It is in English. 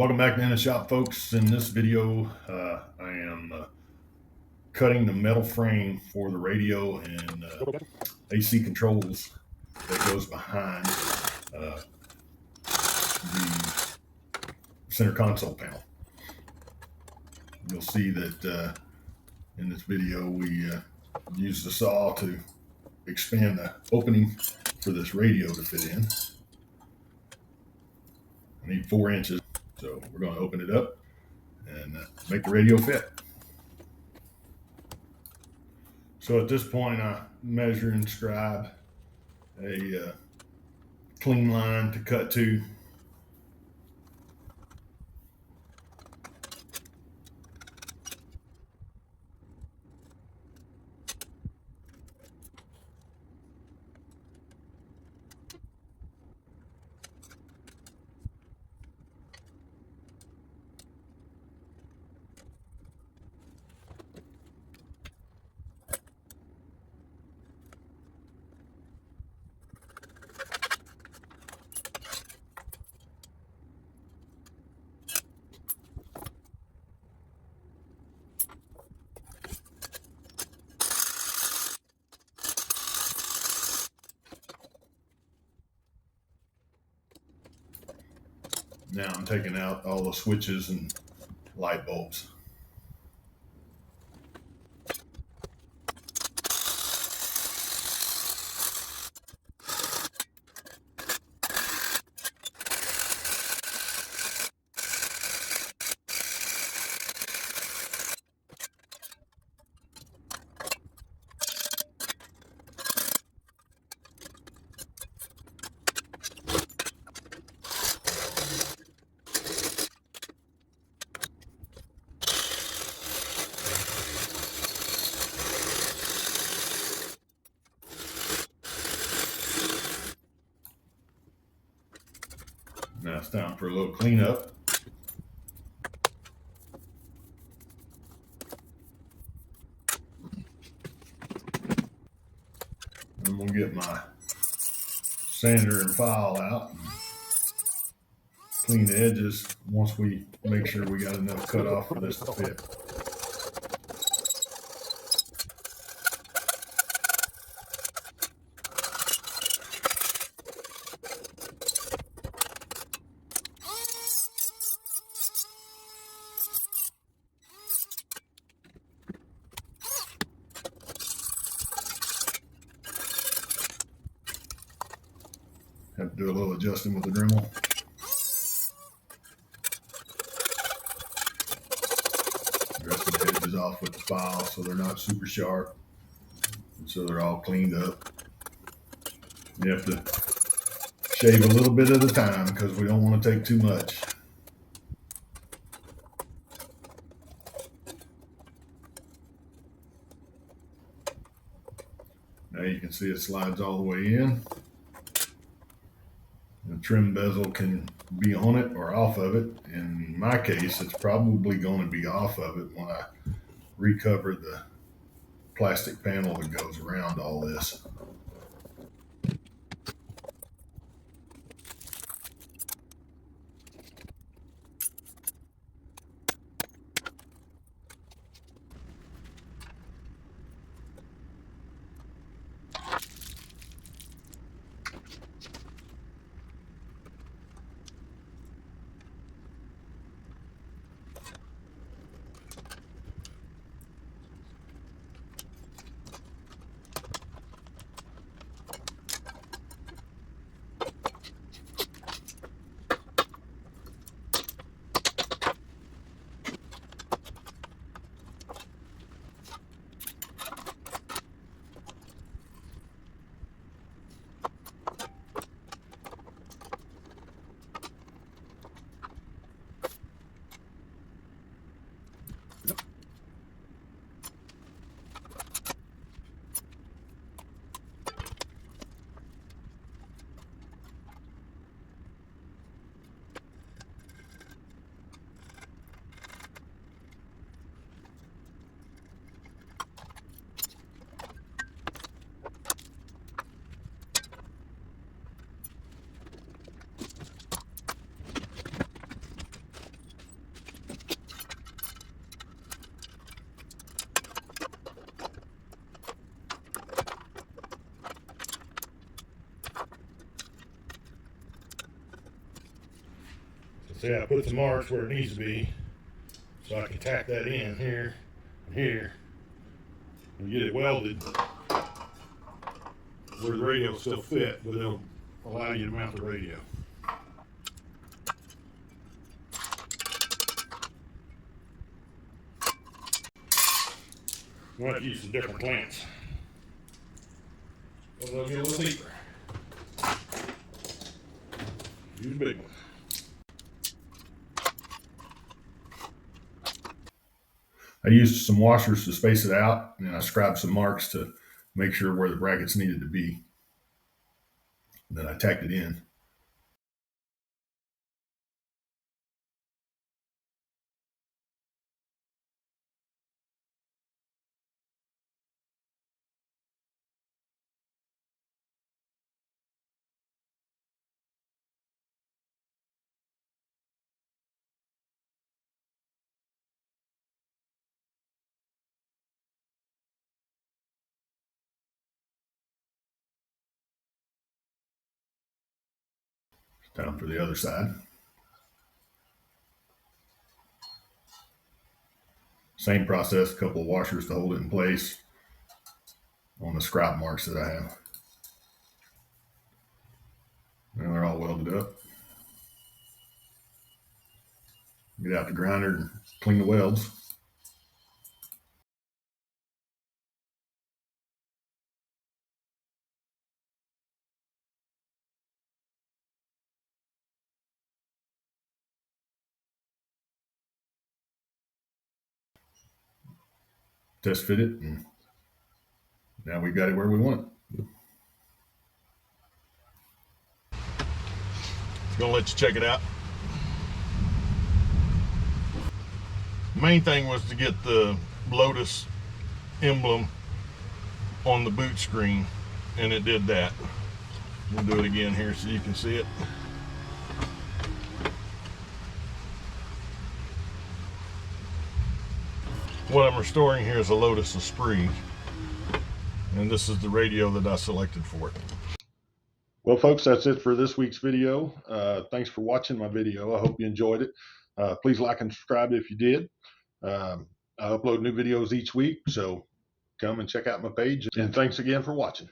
Welcome back to In the Shop, folks. In this video, I am cutting the metal frame for the radio and AC controls that goes behind the center console panel. You'll see that in this video we use the saw to expand the opening for this radio to fit in. I need 4 inches, so we're going to open it up and make the radio fit. So at this point, I measure and scribe a clean line to cut to. Now I'm taking out all the switches and light bulbs. Now it's time for a little cleanup. I'm going to get my sander and file out and clean the edges once we make sure we got enough cut off for this to fit. Have to do a little adjusting with the Dremel. Rest the edges off with the file so they're not super sharp, and so they're all cleaned up. You have to shave a little bit at a time because we don't want to take too much. Now you can see it slides all the way in. The trim bezel can be on it or off of it. In my case, it's probably going to be off of it when I recover the plastic panel that goes around all this. See, I put the marks where it needs to be, so I can tack that in here and here and get it welded where the radio will still fit, but it'll allow you to mount the radio. I'm going to use some different clamps. So they'll get a little deeper. Use a big one. I used some washers to space it out, and I scribed some marks to make sure where the brackets needed to be. And then I tacked it in. Time for the other side. Same process, a couple of washers to hold it in place on the scribe marks that I have. And they're all welded up. Get out the grinder and clean the welds. Test fit it, and now we've got it where we want it. Gonna let you check it out. Main thing was to get the Lotus emblem on the boot screen, and it did that. We'll do it again here so you can see it. What I'm restoring here is a Lotus Esprit, and this is the radio that I selected for it. Well, folks, that's it for this week's video. Thanks for watching my video. I hope you enjoyed it. Please like and subscribe if you did. I upload new videos each week, so come and check out my page. And thanks again for watching.